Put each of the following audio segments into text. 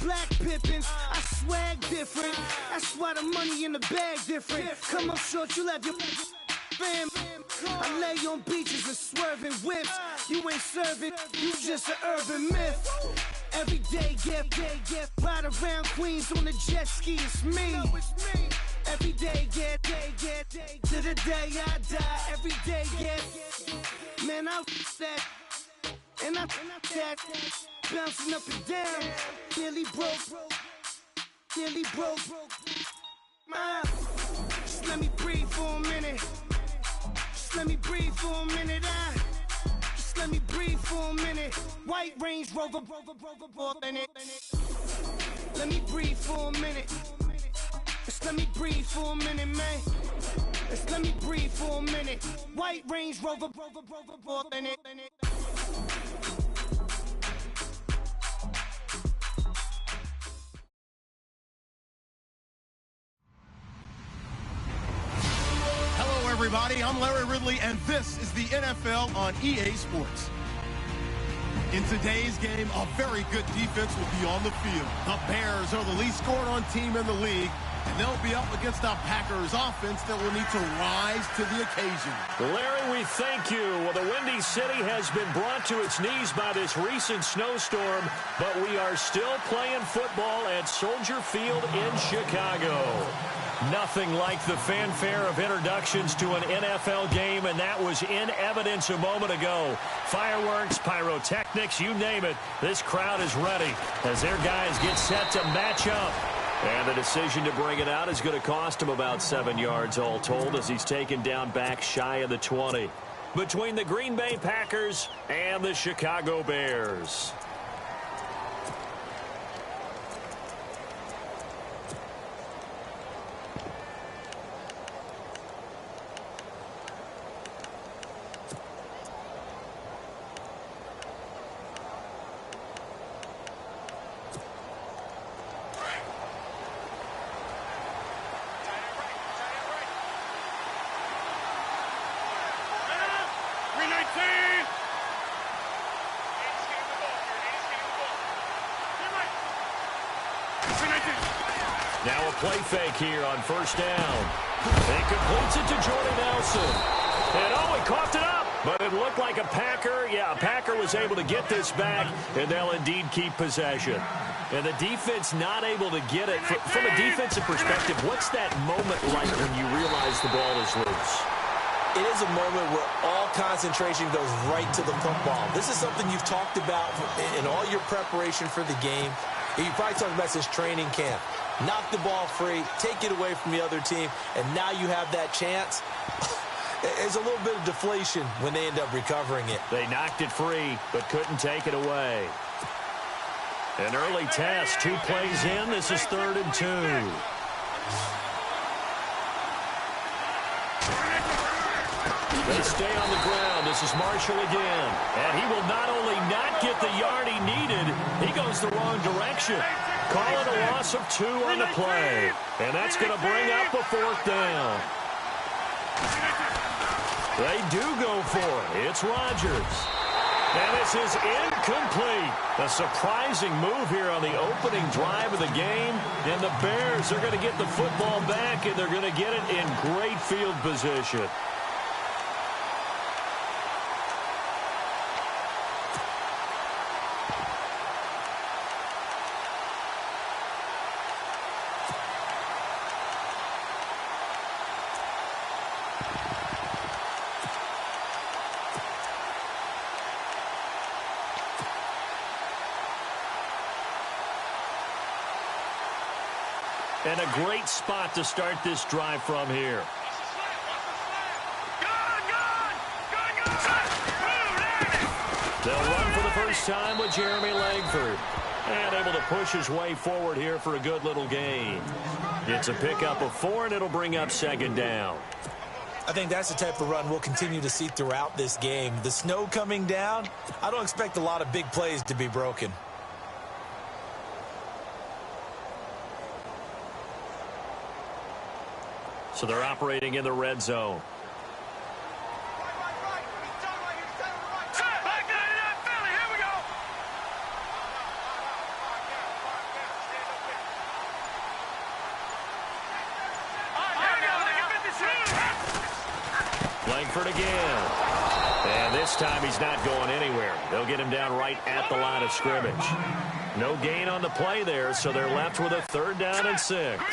black Pippins. I swag different. That's why the money in the bag different. Come up short, you have your fam. I lay on beaches and swerving whips. You ain't serving, you just an urban myth. Every day, get ride around Queens on the jet ski, it's me. Every day, get to the day I die. Every day, get, man, I that, and I that, bouncing up and down, nearly broke. Just let me breathe for a minute. Just let me breathe for a minute. Just let me breathe for a minute. White Range Rover, in it. Let me breathe for a minute. Just let me breathe for a minute, man. Just let me breathe for a minute. White Range Rover, in it. Everybody, I'm Larry Ridley, and this is the NFL on EA Sports. In today's game, a very good defense will be on the field. The Bears are the least scored on team in the league, and they'll be up against a Packers offense that will need to rise to the occasion. Larry, we thank you. Well, the Windy City has been brought to its knees by this recent snowstorm, but we are still playing football at Soldier Field in Chicago. Nothing like the fanfare of introductions to an NFL game, and that was in evidence a moment ago. Fireworks, pyrotechnics, you name it. This crowd is ready as their guys get set to match up. And the decision to bring it out is going to cost him about 7 yards all told as he's taken down back shy of the 20. Between the Green Bay Packers and the Chicago Bears. Now a play fake here on first down. He completes it to Jordy Nelson. And he coughed it up. But it looked like a Packer. Yeah, a Packer was able to get this back, and they'll indeed keep possession. And the defense not able to get it. From a defensive perspective, what's that moment like when you realize the ball is loose? It is a moment where all concentration goes right to the football. This is something you've talked about in all your preparation for the game. You probably talked about since training camp. Knock the ball free, take it away from the other team, and now you have that chance. There's a little bit of deflation when they end up recovering it. They knocked it free, but couldn't take it away. An early test, 2 plays in. This is 3rd and 2. They stay on the ground. This is Marshall again. And he will not only not get the yard he needed, he goes the wrong direction. Call it a loss of 2 on the play. And that's going to bring up a 4th down. They do go for it. It's Rodgers. And this is incomplete. A surprising move here on the opening drive of the game. And the Bears are going to get the football back, and they're going to get it in great field position. And a great spot to start this drive from here. They'll run for the first time with Jeremy Langford. And able to push his way forward here for a good little gain. It's a pickup of 4, and it'll bring up 2nd down. I think that's the type of run we'll continue to see throughout this game. The snow coming down, I don't expect a lot of big plays to be broken. So they're operating in the red zone. Langford again. And this time he's not going anywhere. They'll get him down right at the line of scrimmage. No gain on the play there, so they're left with a 3rd down and 6.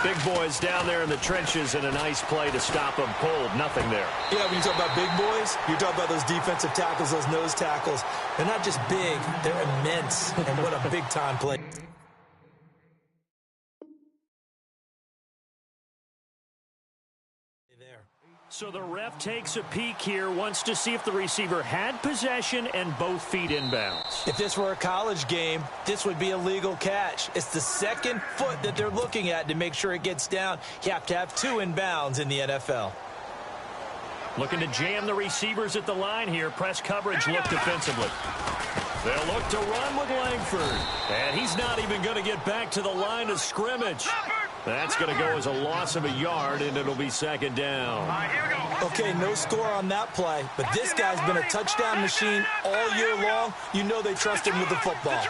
Big boys down there in the trenches, and a nice play to stop them cold. Nothing there. Yeah, when you talk about big boys, you're talking about those defensive tackles, those nose tackles. They're not just big, they're immense. And what a big-time play. So the ref takes a peek here, wants to see if the receiver had possession and both feet inbounds. If this were a college game, this would be a legal catch. It's the 2nd foot that they're looking at to make sure it gets down. You have to have 2 inbounds in the NFL. Looking to jam the receivers at the line here. Press coverage look defensively. They'll look to run with Langford. And he's not even going to get back to the line of scrimmage. That's going to go as a loss of a yard, and it'll be 2nd down. Okay, no score on that play, but this guy's been a touchdown machine all year long. You know they trust him with the football.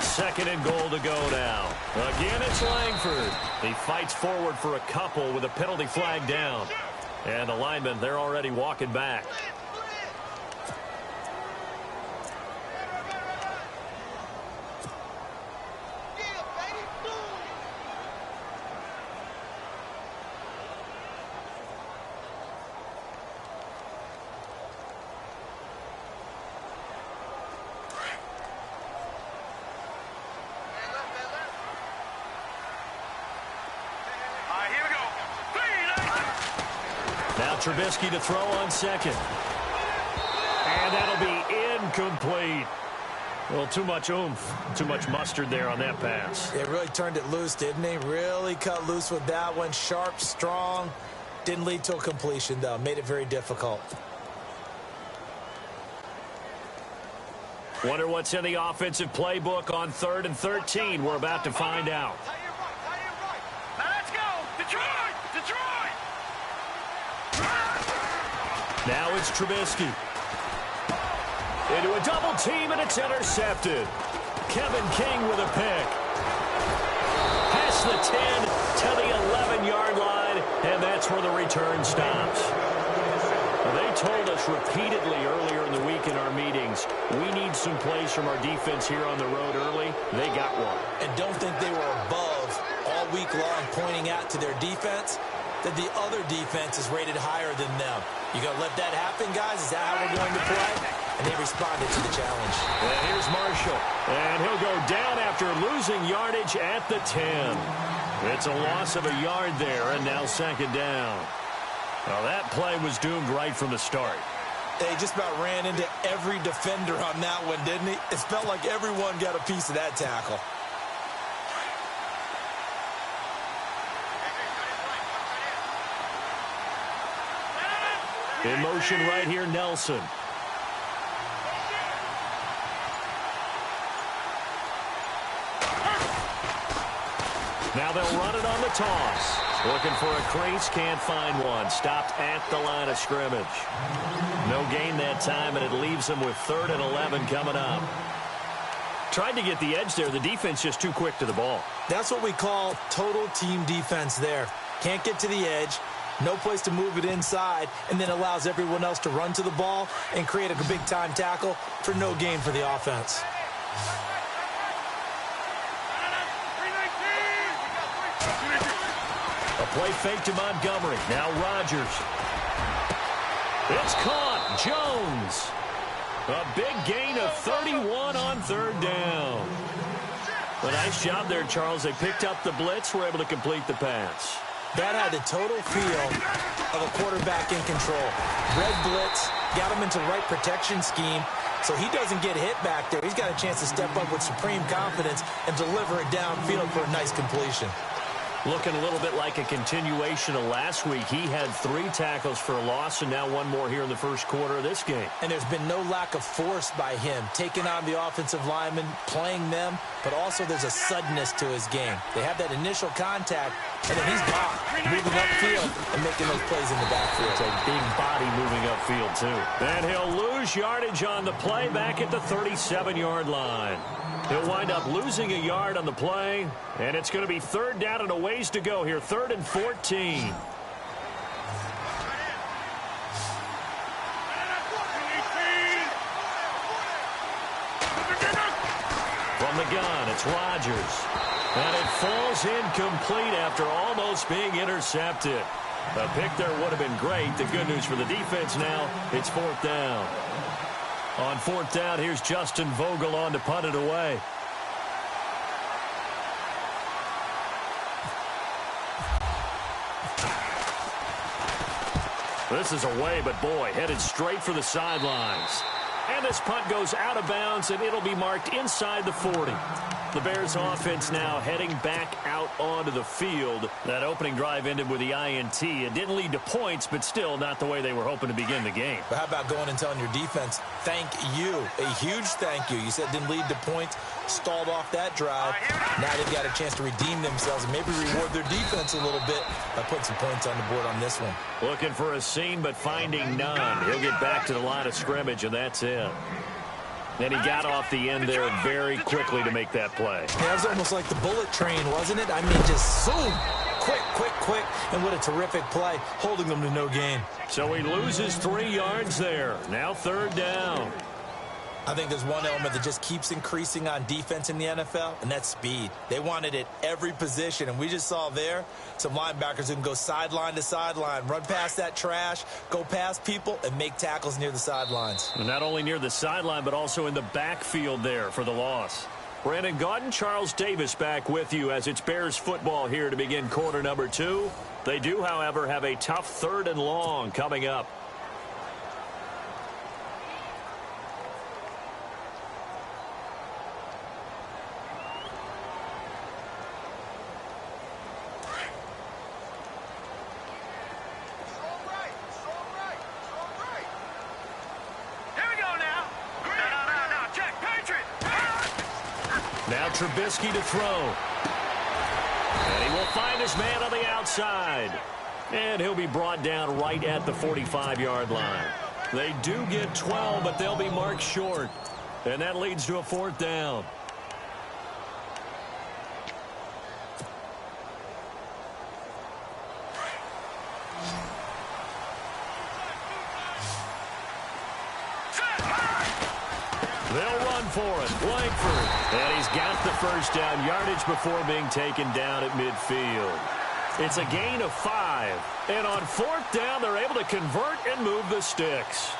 2nd and goal to go now. Again, it's Langford. He fights forward for a couple with a penalty flag down. And the linemen, they're already walking back. Now Trubisky to throw on 2nd. And that'll be incomplete. Well, too much oomph, too much mustard there on that pass. They really turned it loose, didn't they? Really cut loose with that one. Sharp, strong. Didn't lead to a completion, though. Made it very difficult. Wonder what's in the offensive playbook on 3rd and 13. We're about to find out. Now it's Trubisky. Into a double team, and it's intercepted. Kevin King with a pick. Past the 10 to the 11-yard line, and that's where the return stops. Well, they told us repeatedly earlier in the week in our meetings, we need some plays from our defense here on the road early. They got one. And don't think they were above all week long pointing out to their defense that the other defense is rated higher than them. You going to let that happen, guys? Is that how we're going to play? And they responded to the challenge. And here's Marshall. And he'll go down after losing yardage at the 10. It's a loss of a yard there, and now 2nd down. Well, that play was doomed right from the start. They just about ran into every defender on that one, didn't he? It felt like everyone got a piece of that tackle. In motion right here, Nelson. Now they'll run it on the toss. Looking for a crease, can't find one. Stopped at the line of scrimmage. No gain that time, and it leaves them with 3rd and 11 coming up. Tried to get the edge there. The defense just too quick to the ball. That's what we call total team defense there. Can't get to the edge. No place to move it inside, and then allows everyone else to run to the ball and create a big-time tackle for no gain for the offense. A play fake to Montgomery. Now Rodgers. It's caught. Jones. A big gain of 31 on 3rd down. A nice job there, Charles. They picked up the blitz, were able to complete the pass. That had the total feel of a quarterback in control. Red blitz, got him into the right protection scheme, so he doesn't get hit back there. He's got a chance to step up with supreme confidence and deliver it downfield for a nice completion. Looking a little bit like a continuation of last week. He had 3 tackles for a loss, and now 1 more here in the first quarter of this game. And there's been no lack of force by him, taking on the offensive linemen, playing them, but also there's a suddenness to his game. They have that initial contact, and then he's gone, moving upfield and making those plays in the backfield. It's a big body moving upfield, too. And he'll lose yardage on the play back at the 37-yard line. He'll wind up losing a yard on the play, and it's going to be 3rd down and a ways to go here, 3rd and 14. From the gun, it's Rodgers. And it falls incomplete after almost being intercepted. A pick there would have been great. The good news for the defense now, it's 4th down. On 4th down, here's Justin Vogel on to punt it away. This is away, but boy, headed straight for the sidelines. And this punt goes out of bounds, and it'll be marked inside the 40. The Bears offense now heading back out onto the field. That opening drive ended with the INT. It didn't lead to points, but still not the way they were hoping to begin the game. But how about going and telling your defense, thank you, a huge thank you. You said it didn't lead to points, stalled off that drive. Now they've got a chance to redeem themselves and maybe reward their defense a little bit by putting some points on the board on this one. Looking for a seam, but finding none. He'll get back to the line of scrimmage, and that's it. And he got off the end there very quickly to make that play. Yeah, it was almost like the bullet train, wasn't it? I mean, just zoom, quick, and what a terrific play, holding them to no gain. So he loses 3 yards there. Now 3rd down. I think there's one element that just keeps increasing on defense in the NFL, and that's speed. They want it at every position, and we just saw there some linebackers who can go sideline to sideline, run past that trash, go past people, and make tackles near the sidelines. And not only near the sideline, but also in the backfield there for the loss. Brandon Gaudin, Charles Davis back with you as it's Bears football here to begin quarter number 2. They do, however, have a tough 3rd and long coming up. Now Trubisky to throw. And he will find his man on the outside. And he'll be brought down right at the 45-yard line. They do get 12, but they'll be marked short. And that leads to a 4th down. They'll run for it. Langford. And he's got the 1st down yardage before being taken down at midfield. It's a gain of 5. And on 4th down, they're able to convert and move the sticks.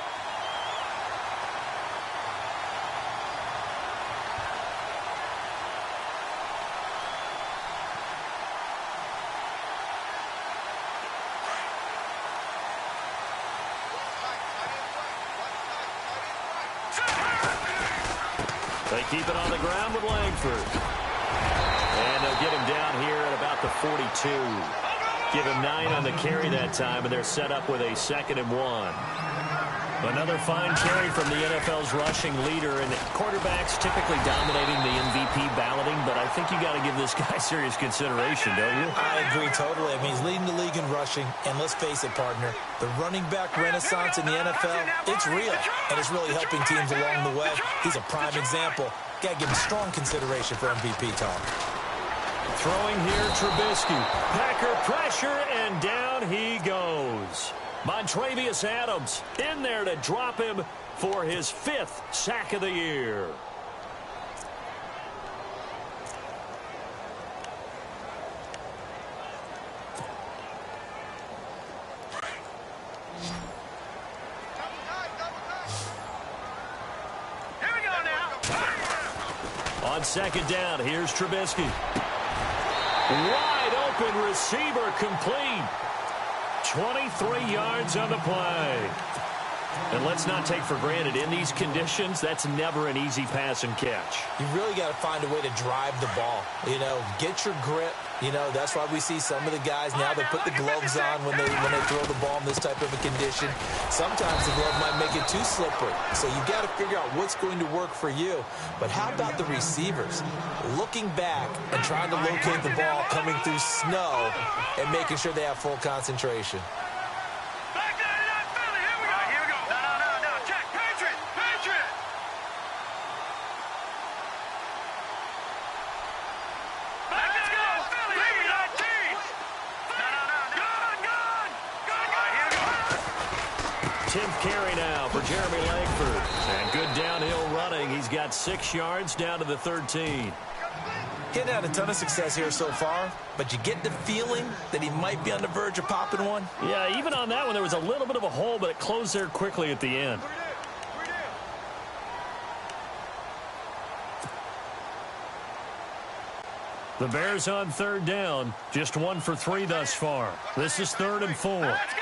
They keep it on the ground with Langford. And they'll get him down here at about the 42. Give him 9 on the carry that time, and they're set up with a 2nd and 1. Another fine carry from the NFL's rushing leader, and quarterbacks typically dominating the MVP balloting, but I think you got to give this guy serious consideration, don't you? I agree totally. I mean, he's leading the league in rushing, and let's face it, partner, the running back renaissance in the NFL, it's real, and it's really helping teams along the way. He's a prime example. Got to give him strong consideration for MVP talk. Throwing here, Trubisky. Packer pressure, and down he goes. Montravius Adams in there to drop him for his 5th sack of the year. Here we go now. On 2nd down, here's Trubisky. Wide open receiver complete. 23 yards on the play. And let's not take for granted, in these conditions, that's never an easy pass and catch. You really got to find a way to drive the ball. You know, get your grip. You know, that's why we see some of the guys now, they put the gloves on when they throw the ball in this type of a condition. Sometimes the glove might make it too slippery. So you got to figure out what's going to work for you. But how about the receivers? Looking back and trying to locate the ball coming through snow and making sure they have full concentration. got 6 yards down to the 13. He hadn't had a ton of success here so far, but you get the feeling that he might be on the verge of popping one. Yeah, even on that one, there was a little bit of a hole, but it closed there quickly at the end. The Bears on 3rd down, just 1 for 3 thus far. This is 3rd and 4. Let's go.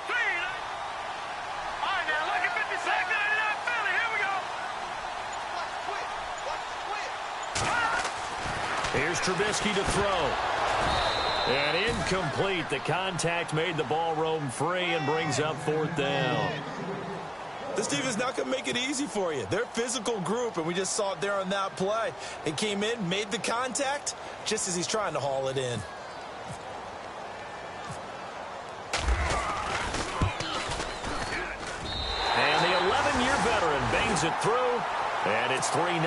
3. All right, now look at 50 seconds. Here we go. Here's Trubisky to throw. And incomplete. The contact made the ball roam free and brings up 4th down. This defense not going to make it easy for you. They're a physical group, and we just saw it there on that play. It came in, made the contact, just as he's trying to haul it in. And the 11-year veteran bangs it through, and it's 3-0.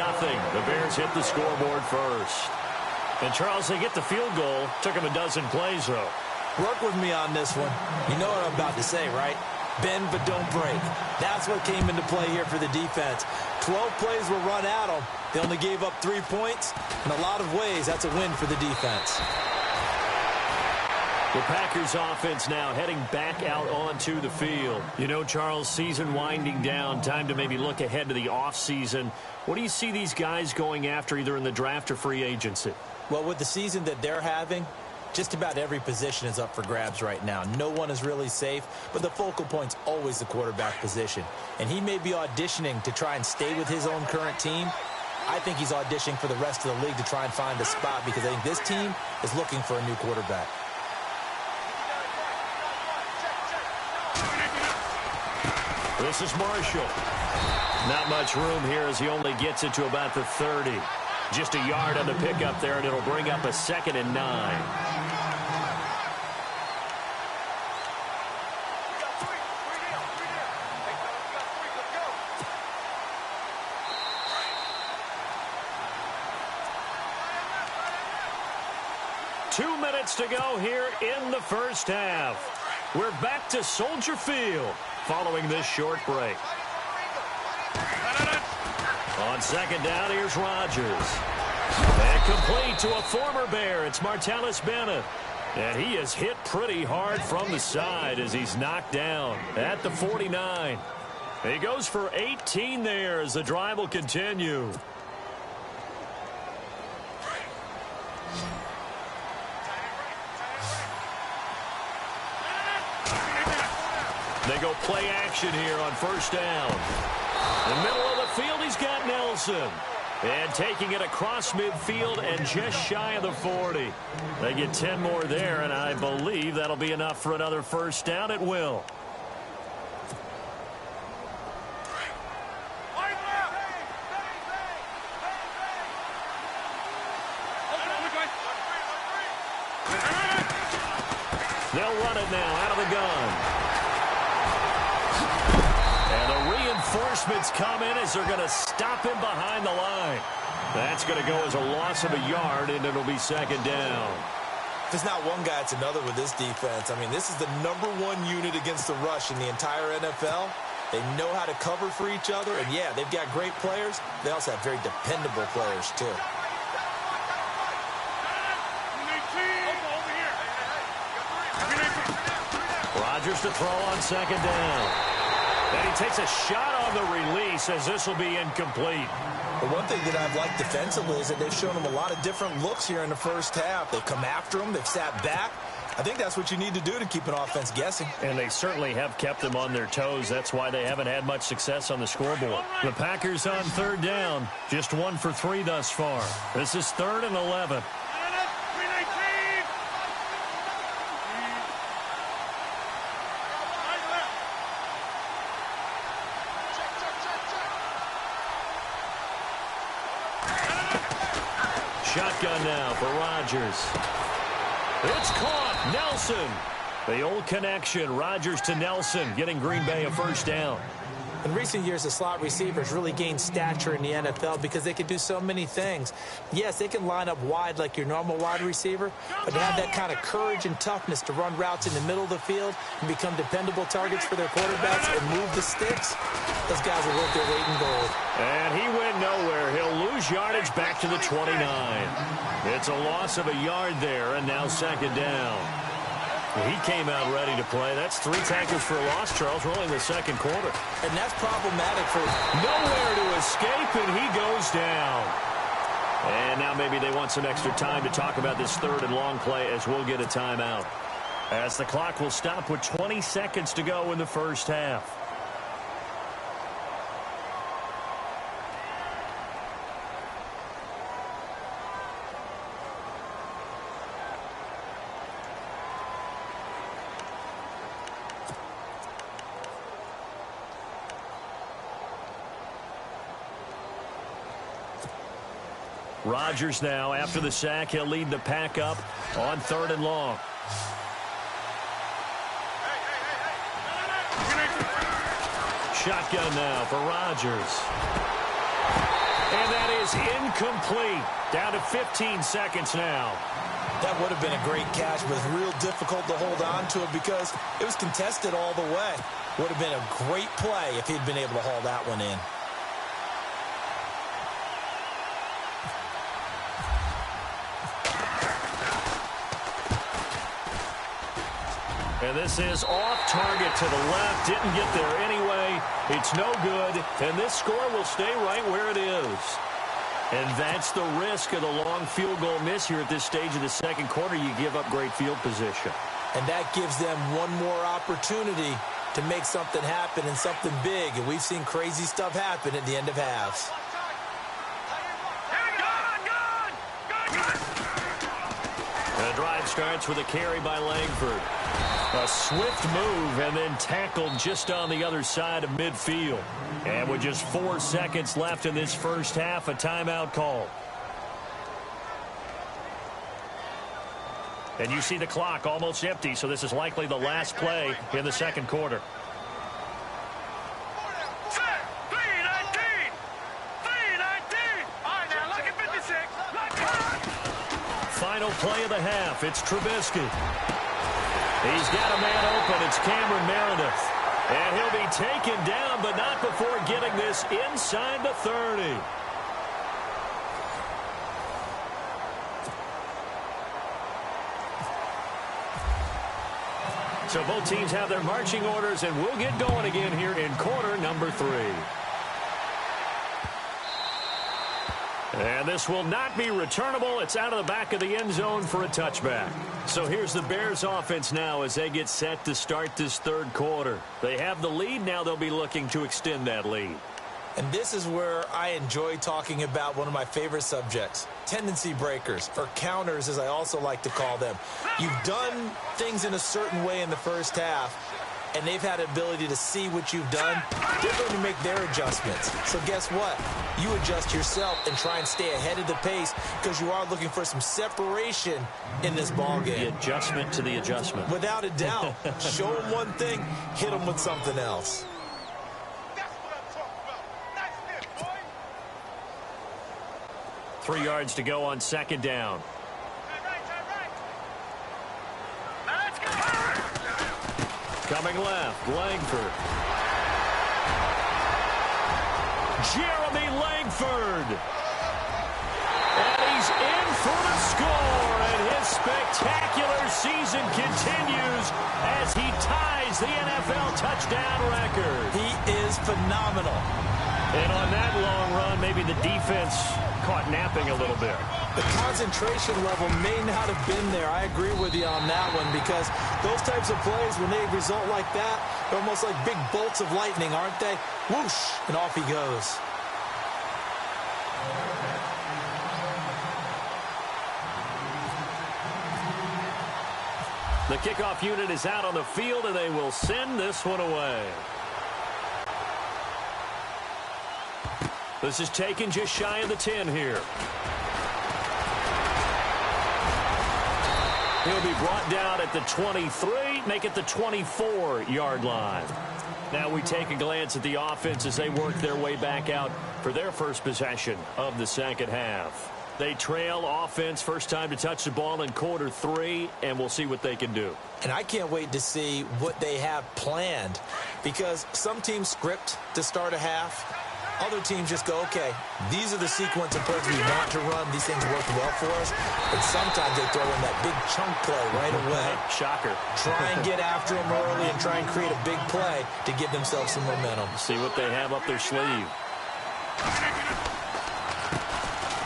The Bears hit the scoreboard first. And, Charles, they get the field goal. Took him a dozen plays, though. Work with me on this one. You know what I'm about to say, right? Bend but don't break. That's what came into play here for the defense. 12 plays were run at them. They only gave up 3 points. In a lot of ways, that's a win for the defense. The Packers offense now heading back out onto the field. You know, Charles, season winding down, time to maybe look ahead to the offseason. What do you see these guys going after either in the draft or free agency? Well, with the season that they're having, just about every position is up for grabs right now. No one is really safe, but the focal point's always the quarterback position. And he may be auditioning to try and stay with his own current team. I think he's auditioning for the rest of the league to try and find a spot because I think this team is looking for a new quarterback. This is Marshall. Not much room here as he only gets it to about the 30. Just a yard on the pickup there, and it'll bring up a 2nd and 9. Two minutes to go here in the first half. We're back to Soldier Field following this short break. On 2nd down, here's Rodgers. And complete to a former Bear. It's Martellus Bennett. And he is hit pretty hard from the side as he's knocked down at the 49. He goes for 18 there as the drive will continue. They go play action here on 1st down. In the middle of the field, he's got Nelson. And taking it across midfield and just shy of the 40. They get 10 more there, and I believe that'll be enough for another 1st down. It will. They'll run it now out of the gun. Reinforcements come in as they're going to stop him behind the line. That's going to go as a loss of a yard, and it'll be 2nd down. If it's not one guy, it's another with this defense. I mean, this is the #1 unit against the rush in the entire NFL. They know how to cover for each other, and, yeah, they've got great players. They also have very dependable players, too. Rodgers to throw on 2nd down. And he takes a shot on the release as this will be incomplete. The one thing that I've liked defensively is that they've shown him a lot of different looks here in the first half. They've come after him. They've sat back. I think that's what you need to do to keep an offense guessing. And they certainly have kept them on their toes. That's why they haven't had much success on the scoreboard. The Packers on 3rd down. Just 1 for 3 thus far. This is 3rd and 11. Shotgun now for Rodgers. It's caught. Nelson. The old connection. Rodgers to Nelson, getting Green Bay a 1st down. In recent years, the slot receivers really gained stature in the NFL because they can do so many things. Yes, they can line up wide like your normal wide receiver, but to have that kind of courage and toughness to run routes in the middle of the field and become dependable targets for their quarterbacks and move the sticks, those guys are worth their weight in gold. And he went nowhere. He'll lose yardage back to the 29. It's a loss of a yard there, and now second down. He came out ready to play. That's 3 tackles for a loss, Charles. We're only in the second quarter. And that's problematic for nowhere to escape, and he goes down. And now maybe they want some extra time to talk about this 3rd and long play as we'll get a timeout. As the clock will stop with 20 seconds to go in the first half. Rodgers now, after the sack, he'll lead the pack up on 3rd and long. Shotgun now for Rodgers. And that is incomplete. Down to 15 seconds now. That would have been a great catch, but it's real difficult to hold on to it because it was contested all the way. Would have been a great play if he'd been able to haul that one in. And this is off target to the left. Didn't get there anyway. It's no good. And this score will stay right where it is. And that's the risk of the long field goal miss here at this stage of the second quarter. You give up great field position. And that gives them one more opportunity to make something happen and something big. And we've seen crazy stuff happen at the end of halves. The drive starts with a carry by Langford. A swift move and then tackled just on the other side of midfield. And with just 4 seconds left in this first half, a timeout call. And you see the clock almost empty, so this is likely the last play in the second quarter. Final play of the half. It's Trubisky. He's got a man open. It's Cameron Meredith. And he'll be taken down, but not before getting this inside the 30. So both teams have their marching orders, and we'll get going again here in quarter number 3. And this will not be returnable. It's out of the back of the end zone for a touchback. So here's the Bears offense now as they get set to start this third quarter. They have the lead. Now they'll be looking to extend that lead. And this is where I enjoy talking about one of my favorite subjects, tendency breakers, or counters as I also like to call them. You've done things in a certain way in the first half, and they've had the ability to see what you've done. They're going to make their adjustments. So guess what? You adjust yourself and try and stay ahead of the pace because you are looking for some separation in this ballgame. The adjustment to the adjustment. Without a doubt. Show them one thing, hit them with something else. 3 yards to go on second down. Coming left, Langford. Jeremy Langford. And he's in for the score. And his spectacular season continues as he ties the NFL touchdown record. He is phenomenal. And on that long run, maybe the defense caught napping a little bit. The concentration level may not have been there. I agree with you on that one because those types of plays, when they result like that, they're almost like big bolts of lightning, aren't they? Whoosh, and off he goes. The kickoff unit is out on the field, and they will send this one away. This is taken just shy of the 10 here. He'll be brought down at the 23, make it the 24-yard line. Now we take a glance at the offense as they work their way back out for their first possession of the second half. They trail offense, first time to touch the ball in quarter 3, and we'll see what they can do. And I can't wait to see what they have planned, because some teams script to start a half. Other teams just go, okay, these are the sequence of plays we want to run. These things work well for us. But sometimes they throw in that big chunk play right away. Shocker. Try and get after them early and try and create a big play to give themselves some momentum. See what they have up their sleeve.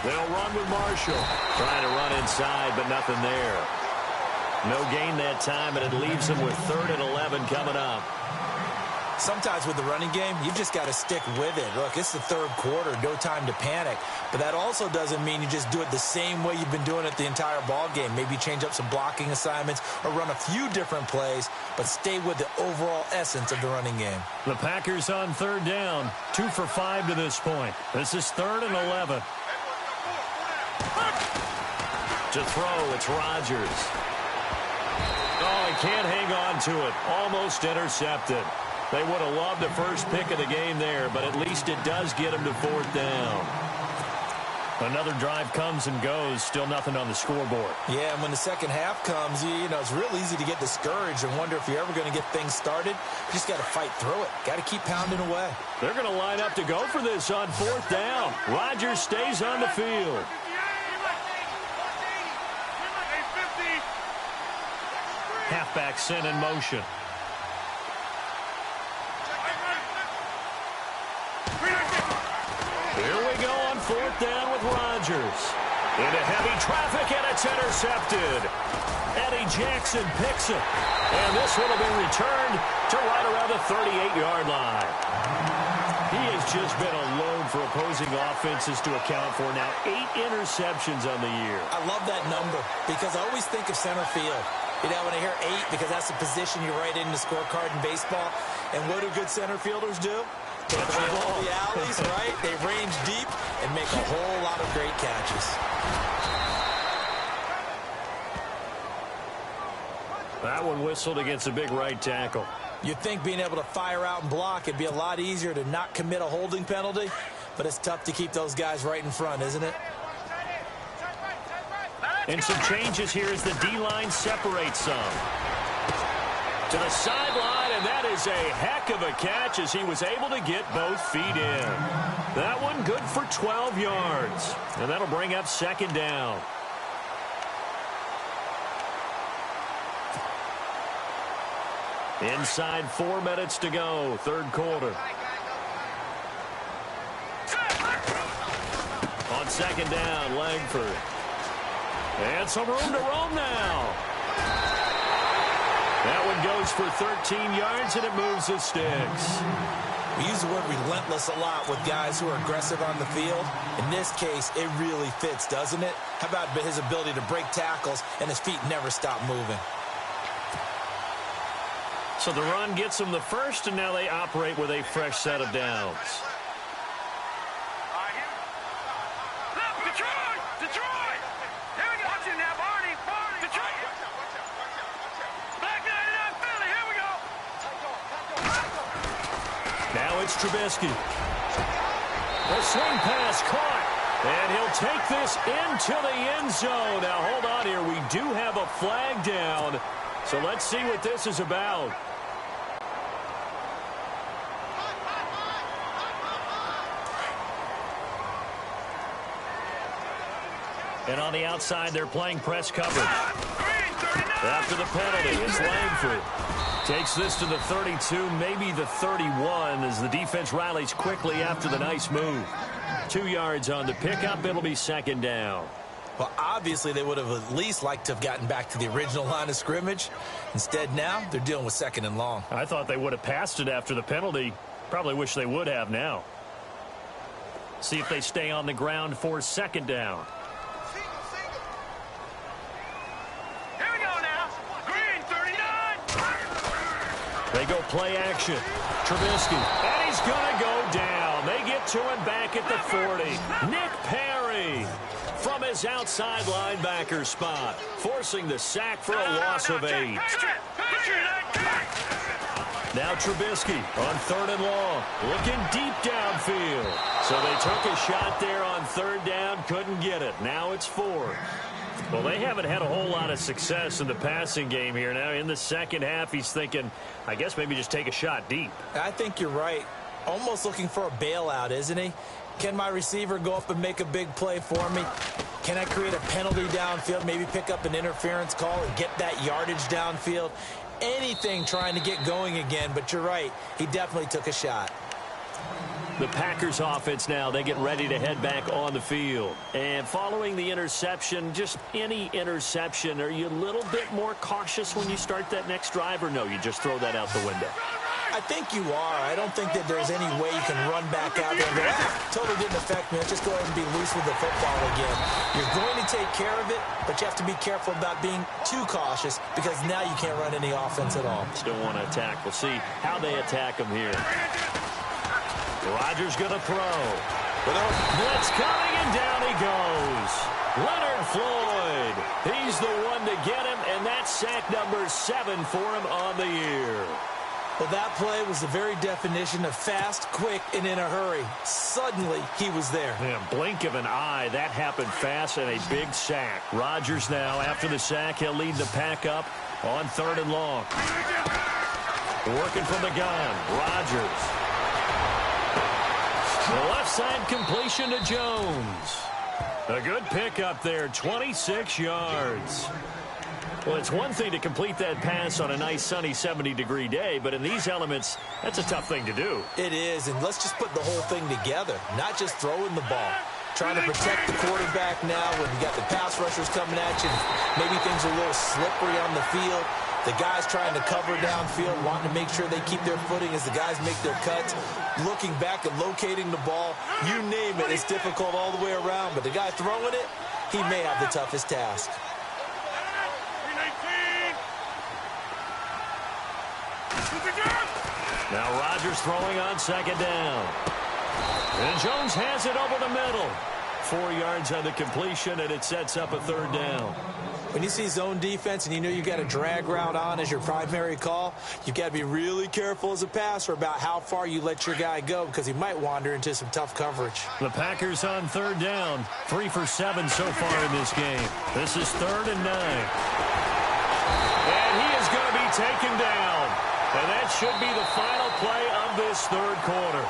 They'll run with Marshall. Trying to run inside, but nothing there. No gain that time, and it leaves them with 3rd and 11 coming up. Sometimes with the running game, you've just got to stick with it. Look, it's the 3rd quarter, no time to panic. But that also doesn't mean you just do it the same way you've been doing it the entire ball game. Maybe change up some blocking assignments or run a few different plays, but stay with the overall essence of the running game. The Packers on 3rd down, 2 for 5 to this point. This is 3rd and 11. To throw, it's Rodgers. Oh, he can't hang on to it. Almost intercepted. They would have loved the first pick of the game there, but at least it does get them to 4th down. Another drive comes and goes, still nothing on the scoreboard. Yeah, and when the second half comes, you know, it's real easy to get discouraged and wonder if you're ever going to get things started. You just got to fight through it. Got to keep pounding away. They're going to line up to go for this on 4th down. Rodgers stays on the field. Halfback sent in motion. Here we go on 4th down with Rodgers. Into heavy traffic, and it's intercepted. Eddie Jackson picks it. And this one will be returned to right around the 38-yard line. He has just been a load for opposing offenses to account for. Now 8 interceptions on the year. I love that number because I always think of center field. You know, when I hear 8, because that's the position you write in the scorecard in baseball. And what do good center fielders do? They play all the alleys, right? They range deep and make a whole lot of great catches. That one whistled against a big right tackle. You'd think being able to fire out and block, it'd be a lot easier to not commit a holding penalty, but it's tough to keep those guys right in front, isn't it? And some changes here as the D-line separates some. To the sideline, and that is a heck of a catch as he was able to get both feet in. That one good for 12 yards. And that'll bring up 2nd down. Inside 4 minutes to go, 3rd quarter. On 2nd down, Langford. And some room to roam now. That one goes for 13 yards, and it moves the sticks. We use the word relentless a lot with guys who are aggressive on the field. In this case, it really fits, doesn't it? How about his ability to break tackles, and his feet never stop moving? So the run gets them the first, and now they operate with a fresh set of downs. Detroit! Here we go. Watch it now, Barney. Detroit. Back 99 Philly. Here we go. Now it's Trubisky. The swing pass caught. And he'll take this into the end zone. Now, hold on here. We do have a flag down. So let's see what this is about. And on the outside, they're playing press coverage. After the penalty, it's Langford. Takes this to the 32, maybe the 31, as the defense rallies quickly after the nice move. 2 yards on the pickup. It'll be 2nd down. Well, obviously, they would have at least liked to have gotten back to the original line of scrimmage. Instead, now, they're dealing with 2nd and long. I thought they would have passed it after the penalty. Probably wish they would have now. See if they stay on the ground for 2nd down. Here we go now. Green 39. They go play action. Trubisky. And he's going to go down. They get to him back at the 40. Nick Perry from his outside linebacker spot, forcing the sack for a loss of 8. Now Trubisky on 3rd and long, looking deep downfield. So they took a shot there on 3rd down, couldn't get it. Now it's 4th. Well, they haven't had a whole lot of success in the passing game here. Now in the second half, he's thinking, I guess maybe just take a shot deep. I think you're right. Almost looking for a bailout, isn't he? Can my receiver go up and make a big play for me? Can I create a penalty downfield, maybe pick up an interference call and get that yardage downfield? Anything trying to get going again, but you're right. He definitely took a shot. The Packers offense now, they get ready to head back on the field. And following the interception, just any interception, are you a little bit more cautious when you start that next drive, or no, you just throw that out the window? I think you are. I don't think that there's any way you can run back out there and go, totally didn't affect me. Let's just go ahead and be loose with the football again. You're going to take care of it, but you have to be careful about being too cautious because now you can't run any offense at all. Still want to attack. We'll see how they attack him here. Rodgers going to throw. Blitz coming, and down he goes. Leonard Floyd. He's the one to get him, and that's sack number 7 for him on the year. Well, that play was the very definition of fast, quick, and in a hurry. Suddenly, he was there. Yeah, blink of an eye. That happened fast and a big sack. Rodgers now, after the sack, he'll lead the pack up on 3rd and long. Working from the gun, Rodgers. The left side completion to Jones. A good pickup there, 26 yards. Well, it's one thing to complete that pass on a nice sunny 70-degree day, but in these elements, that's a tough thing to do. It is, and let's just put the whole thing together, not just throwing the ball. Trying to protect the quarterback now when you got the pass rushers coming at you. Maybe things are a little slippery on the field. The guys trying to cover downfield, wanting to make sure they keep their footing as the guys make their cuts. Looking back and locating the ball, you name it, it's difficult all the way around. But the guy throwing it, he may have the toughest task. Now Rodgers throwing on 2nd down. And Jones has it over the middle. 4 yards on the completion, and it sets up a 3rd down. When you see zone defense and you know you've got a drag route on as your primary call, you've got to be really careful as a passer about how far you let your guy go because he might wander into some tough coverage. The Packers on 3rd down. 3 for 7 so far in this game. This is 3rd and 9. And he is going to be taken down. And that should be the final play of this 3rd quarter.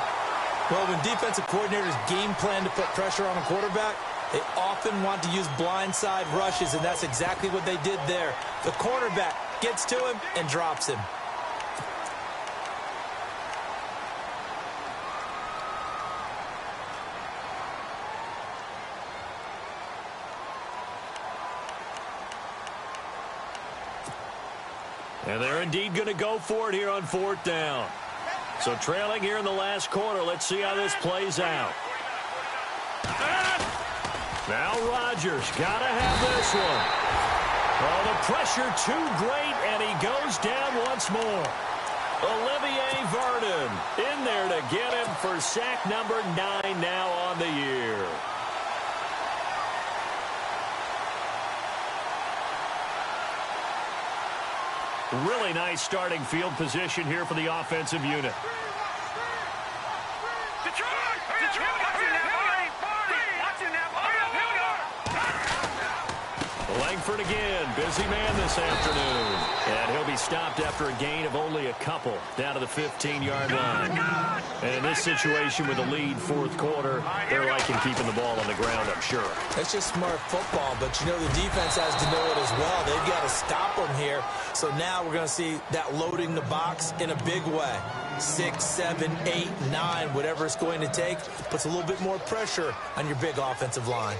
Well, when defensive coordinators game plan to put pressure on a quarterback, they often want to use blindside rushes, and that's exactly what they did there. The cornerback gets to him and drops him. And they're indeed going to go for it here on 4th down. So trailing here in the last quarter. Let's see how this plays out. Now Rodgers got to have this one. Oh, the pressure too great, and he goes down once more. Olivier Vernon in there to get him for sack number 9 now on the year. Really nice starting field position here for the offensive unit. Langford again, busy man this afternoon. And he'll be stopped after a gain of only a couple down to the 15-yard line. And in this situation with a lead 4th quarter, they're liking keeping the ball on the ground, I'm sure. That's just smart football, but you know the defense has to know it as well. They've got to stop them here. So now we're going to see that loading the box in a big way. 6, 7, 8, 9, whatever it's going to take, puts a little bit more pressure on your big offensive line.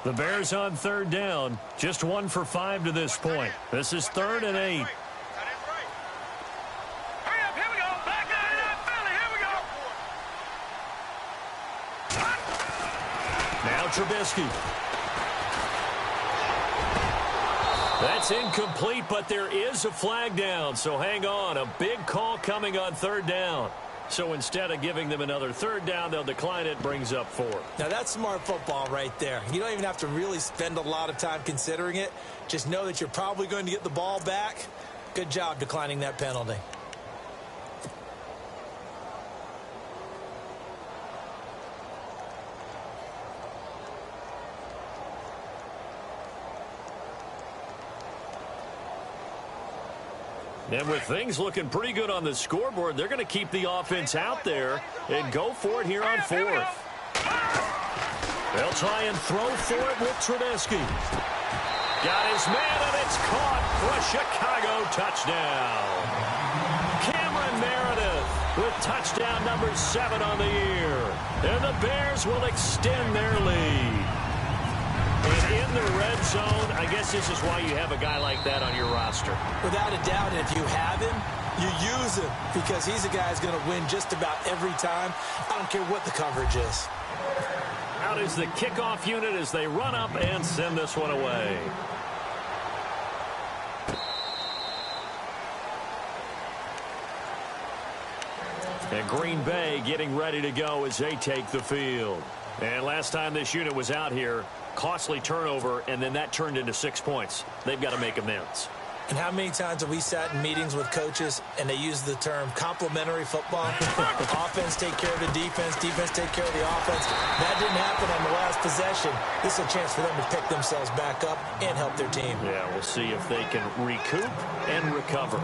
The Bears on 3rd down, just 1 for 5 to this point. This is 3rd and 8. Hurry up, here we go. Back out of that Philly, here we go. Now Trubisky. That's incomplete, but there is a flag down, so hang on. A big call coming on 3rd down. So instead of giving them another third down, they'll decline it, brings up 4. Now, that's smart football right there. You don't even have to really spend a lot of time considering it. Just know that you're probably going to get the ball back. Good job declining that penalty. And with things looking pretty good on the scoreboard, they're going to keep the offense out there and go for it here on 4th. They'll try and throw for it with Trubisky. Got his man, and it's caught for a Chicago touchdown. Cameron Meredith with touchdown number 7 on the year. And the Bears will extend their lead. And in the red zone, I guess this is why you have a guy like that on your roster. Without a doubt, and if you have him, you use him because he's a guy who's going to win just about every time. I don't care what the coverage is. Out is the kickoff unit as they run up and send this one away. And Green Bay getting ready to go as they take the field. And last time this unit was out here, costly turnover, and then that turned into 6 points. They've got to make amends. And how many times have we sat in meetings with coaches and they use the term complementary football? Offense take care of the defense, defense take care of the offense. That didn't happen on the last possession. This is a chance for them to pick themselves back up and help their team. Yeah, we'll see if they can recoup and recover.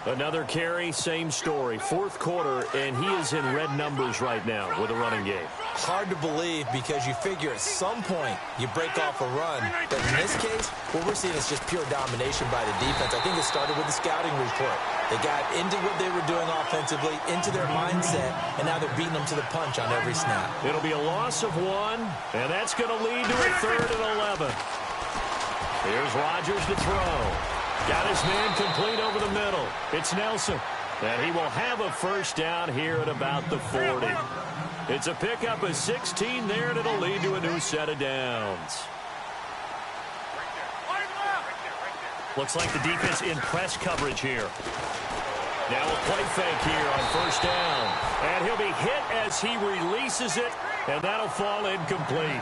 Another carry, same story. 4th quarter, and he is in red numbers right now with a running game. Hard to believe because you figure at some point you break off a run. But in this case, what we're seeing is just pure domination by the defense. I think it started with the scouting report. They got into what they were doing offensively, into their mindset, and now they're beating them to the punch on every snap. It'll be a loss of 1, and that's going to lead to a 3rd and 11. Here's Rodgers to throw. Got his man complete over the middle. It's Nelson. And he will have a first down here at about the 40. It's a pickup of 16 there, and it'll lead to a new set of downs. Looks like the defense in press coverage here. Now a play fake here on first down. And he'll be hit as he releases it, and that'll fall incomplete.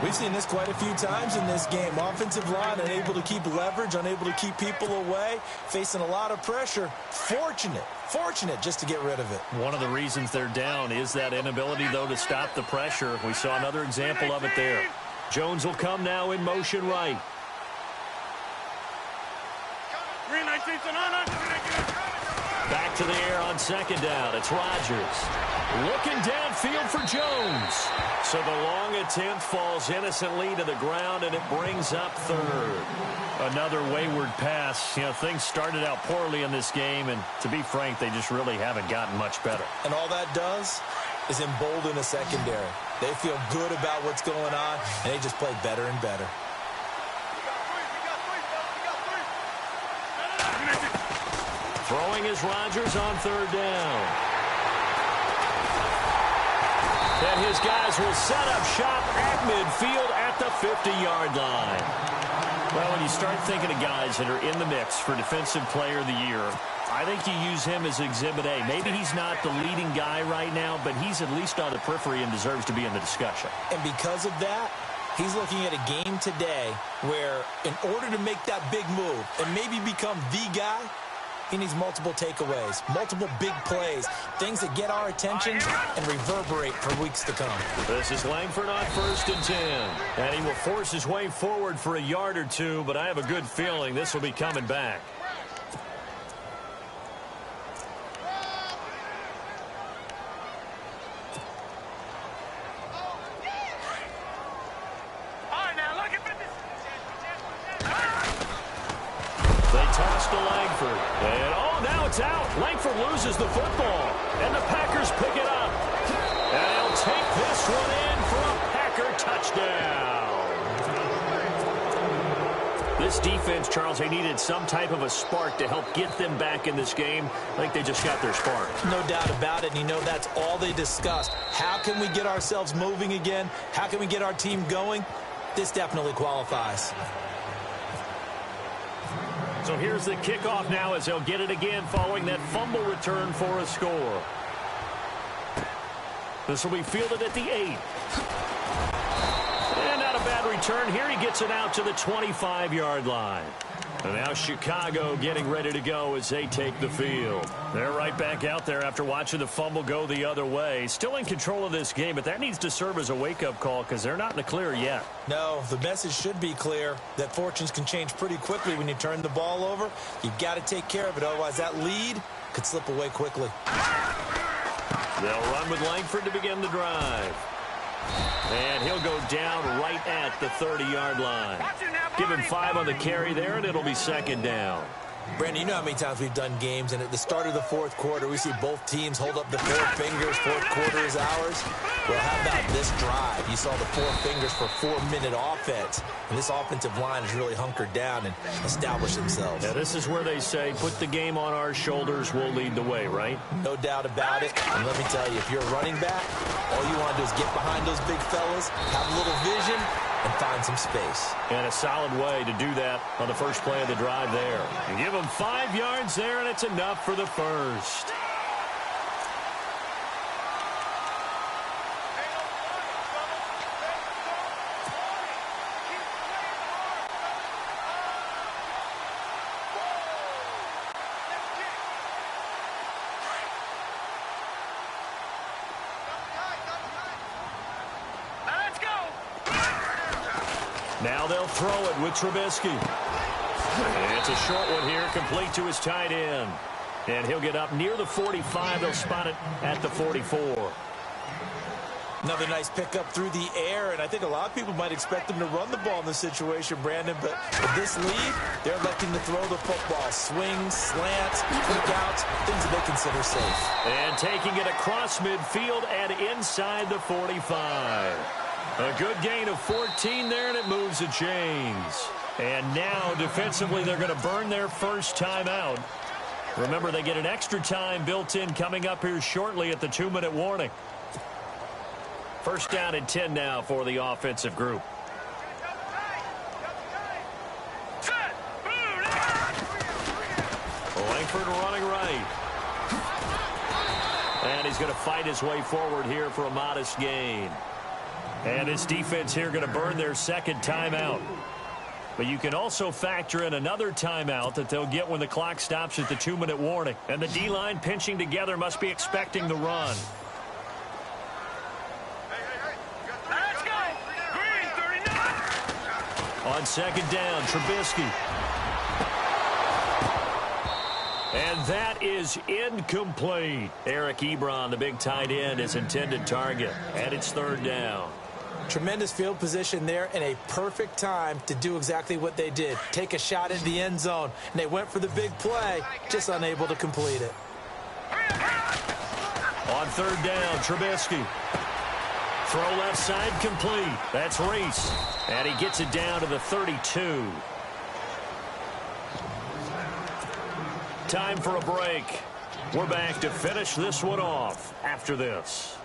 We've seen this quite a few times in this game. Offensive line unable to keep leverage, unable to keep people away, facing a lot of pressure. Fortunate just to get rid of it. One of the reasons they're down is that inability, though, to stop the pressure. We saw another example of it there. Jones will come now in motion right. Back to the air on second down. It's Rodgers. Looking downfield for Jones. So the long attempt falls innocently to the ground, and it brings up 3rd. Another wayward pass. You know, things started out poorly in this game, and to be frank, they just really haven't gotten much better. And all that does is embolden the secondary. They feel good about what's going on, and they just play better and better. Throwing is Rodgers on 3rd down. And his guys will set up shop at midfield at the 50-yard line. Well, when you start thinking of guys that are in the mix for Defensive Player of the Year, I think you use him as Exhibit A. Maybe he's not the leading guy right now, but he's at least on the periphery and deserves to be in the discussion. And because of that, he's looking at a game today where in order to make that big move and maybe become the guy, he needs multiple takeaways, multiple big plays, things that get our attention and reverberate for weeks to come. This is Langford on 1st and 10. And he will force his way forward for a yard or two, but I have a good feeling this will be coming back. Toss to Langford. And, oh, now it's out. Langford loses the football. And the Packers pick it up. And they'll take this one in for a Packer touchdown. This defense, Charles, they needed some type of a spark to help get them back in this game. I think they just got their spark. No doubt about it. And, you know, that's all they discussed. How can we get ourselves moving again? How can we get our team going? This definitely qualifies. So here's the kickoff now as they'll get it again following that fumble return for a score. This will be fielded at the 8. And not a bad return here. He gets it out to the 25-yard line. And now Chicago getting ready to go as they take the field. They're right back out there after watching the fumble go the other way. Still in control of this game, but that needs to serve as a wake-up call because they're not in the clear yet. No, the message should be clear that fortunes can change pretty quickly when you turn the ball over. You've got to take care of it, otherwise that lead could slip away quickly. They'll run with Langford to begin the drive. And he'll go down right at the 30-yard line. Give him 5 on the carry there, and it'll be second down. Brandon, you know how many times we've done games, and at the start of the fourth quarter, we see both teams hold up the 4 fingers. Fourth quarter is ours. Well, how about this drive? You saw the 4 fingers for 4-minute offense. And this offensive line has really hunkered down and established themselves. Yeah, this is where they say, put the game on our shoulders, we'll lead the way, right? No doubt about it. And let me tell you, if you're a running back, all you want to do is get behind those big fellas, have a little vision, and find some space. And a solid way to do that on the first play of the drive there. You give them 5 yards there, and it's enough for the first. Now they'll throw it with Trubisky. And it's a short one here, complete to his tight end. And he'll get up near the 45. They'll spot it at the 44. Another nice pickup through the air, and I think a lot of people might expect them to run the ball in this situation, Brandon, but with this lead, they're electing to throw the football. Swings, slants, quick outs, things that they consider safe. And taking it across midfield and inside the 45. A good gain of 14 there, and it moves the chains. And now, defensively, they're going to burn their first timeout. Remember, they get an extra time built in coming up here shortly at the 2-minute warning. First down and 10 now for the offensive group. Langford running right. And he's going to fight his way forward here for a modest gain. And this defense here going to burn their second timeout. But you can also factor in another timeout that they'll get when the clock stops at the 2-minute warning. And the D-line pinching together must be expecting the run. Let's go! Green 39! On second down, Trubisky. And that is incomplete. Eric Ebron, the big tight end, is intended target. And it's third down. Tremendous field position there and a perfect time to do exactly what they did. Take a shot in the end zone. And they went for the big play, just unable to complete it. On third down, Trubisky. Throw left side complete. That's Reese. And he gets it down to the 32. Time for a break. We're back to finish this one off after this.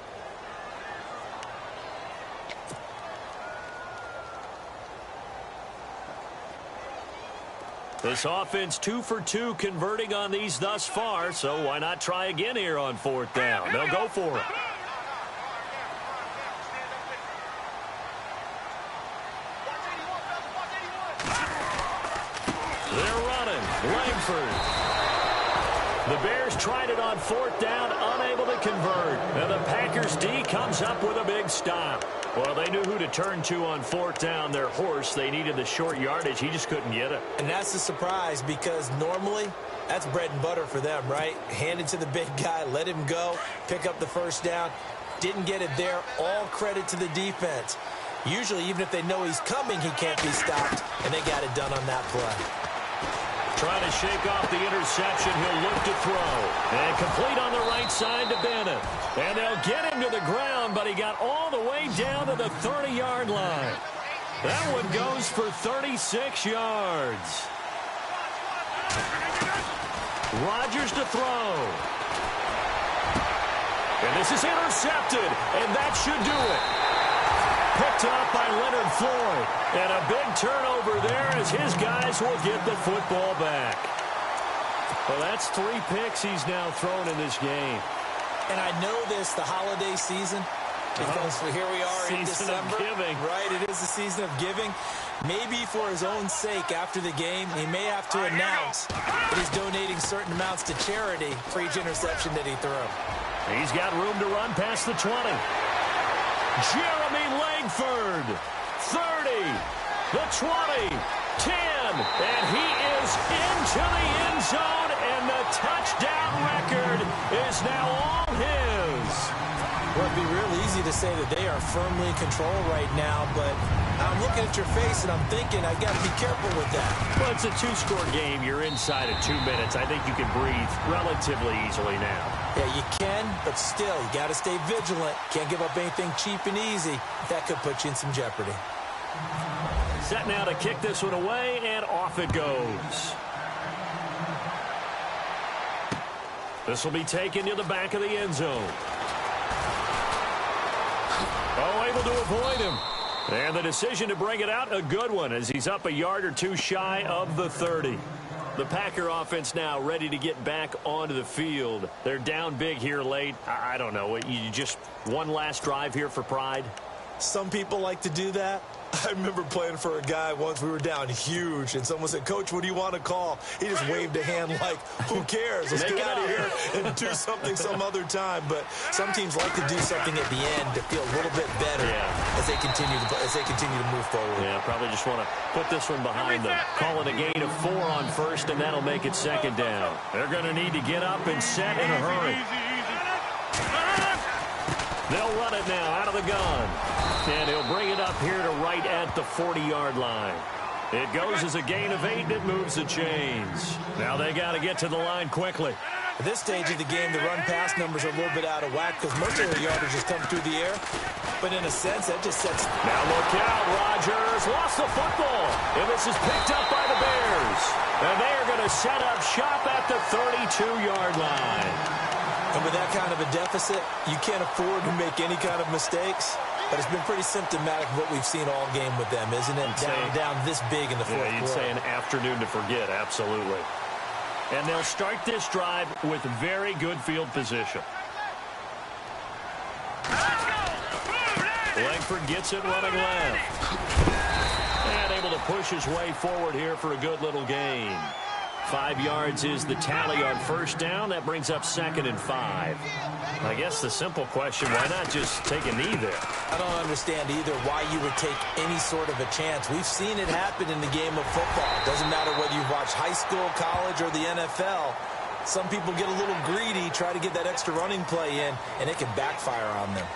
This offense 2 for 2 converting on these thus far, so why not try again here on fourth down? They'll go for it. They're running. Langford. The Bears tried it on fourth down, unable to convert. And the Packers D comes up with a big stop. Well, they knew who to turn to on fourth down. Their horse, they needed the short yardage. He just couldn't get it. And that's a surprise because normally that's bread and butter for them, right? Hand it to the big guy, let him go, pick up the first down. Didn't get it there. All credit to the defense. Usually, even if they know he's coming, he can't be stopped. And they got it done on that play. Trying to shake off the interception. He'll look to throw. And complete on the right side to Bennett. And they'll get him to the ground, but he got all the way down to the 30-yard line. That one goes for 36 yards. Rodgers to throw. And this is intercepted, and that should do it. Picked up by Leonard Floyd. And a big turnover there as his guys will get the football back. Well, that's 3 picks he's now thrown in this game. And I know this, the holiday season, because here we are in December. Right, it is the season of giving. Maybe for his own sake, after the game, he may have to announce that he's donating certain amounts to charity for each interception that he threw. He's got room to run past the 20. Jeremy Langford, 30, the 20, 10, and he is into the end zone, and the touchdown record is now all his. Well, it'd be real easy to say that they are firmly in control right now, but I'm looking at your face and I'm thinking I got to be careful with that. Well, it's a two-score game. You're inside of 2 minutes. I think you can breathe relatively easily now. Yeah, you can, but still, you got to stay vigilant. Can't give up anything cheap and easy. That could put you in some jeopardy. Set now to kick this one away, and off it goes. This will be taken to the back of the end zone. Oh, able to avoid him. And the decision to bring it out, a good one, as he's up a yard or two shy of the 30. The Packer offense now ready to get back onto the field. They're down big here late. I don't know. You just one last drive here for pride? Some people like to do that. I remember playing for a guy once. We were down huge, and someone said, "Coach, what do you want to call?" He just waved a hand like, "Who cares? Let's get out of here and do something some other time." But some teams like to do something at the end to feel a little bit better as they continue to move forward. Yeah, probably just want to put this one behind them. Call it a gain of 4 on first, and that'll make it second down. They're going to need to get up and set in a hurry. They'll run it now out of the gun. And he'll bring it up here to right at the 40-yard line. It goes as a gain of 8, and it moves the chains. Now they got to get to the line quickly. At this stage of the game, the run-pass numbers are a little bit out of whack because most of their yardage has come through the air. But in a sense, that just sets... Now look out, Rodgers lost the football. And this is picked up by the Bears. And they are going to set up shop at the 32-yard line. And with that kind of a deficit, you can't afford to make any kind of mistakes. But it's been pretty symptomatic of what we've seen all game with them, isn't it? Down this big in the fourth quarter. You'd say an afternoon to forget, absolutely. And they'll start this drive with very good field position. Langford gets it running left. And able to push his way forward here for a good little gain. 5 yards is the tally on first down. That brings up 2nd and 5. I guess the simple question, why not just take a knee there? I don't understand either why you would take any sort of a chance. We've seen it happen in the game of football. Doesn't matter whether you watch high school, college, or the NFL. Some people get a little greedy, try to get that extra running play in, and it can backfire on them.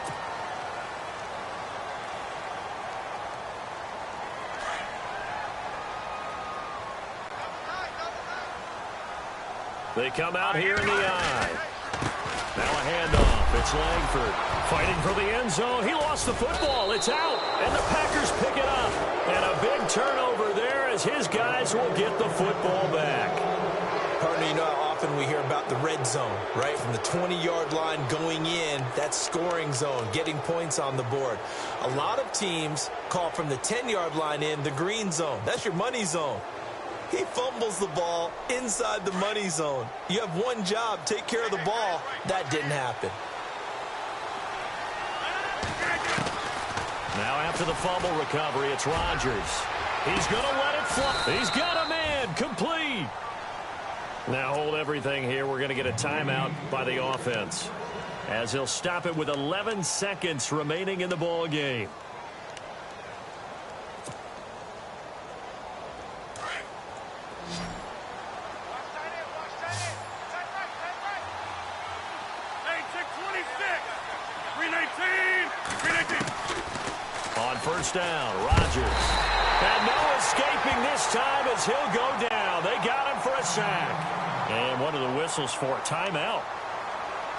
They come out here in the eye. Now a handoff. It's Langford fighting for the end zone. He lost the football. It's out. And the Packers pick it up. And a big turnover there as his guys will get the football back. Partner, you know how often we hear about the red zone, right? From the 20-yard line going in, that's scoring zone, getting points on the board. A lot of teams call from the 10-yard line in the green zone. That's your money zone. He fumbles the ball inside the money zone. You have one job, take care of the ball. That didn't happen. Now after the fumble recovery, it's Rodgers. He's going to let it fly. He's got a man complete. Now hold everything here. We're going to get a timeout by the offense, as he'll stop it with 11 seconds remaining in the ball game. On first down, Rodgers. And no escaping this time as he'll go down. They got him for a sack. And one of the whistles for a timeout.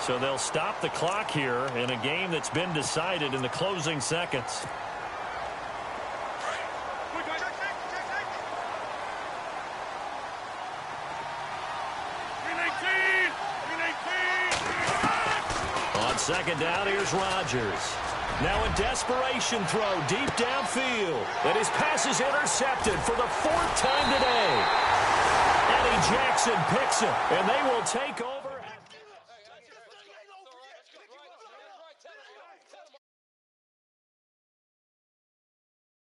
So they'll stop the clock here in a game that's been decided in the closing seconds. On second down, here's Rodgers. Now a desperation throw deep downfield. And his pass is intercepted for the 4th time today. Eddie Jackson picks it, and they will take over.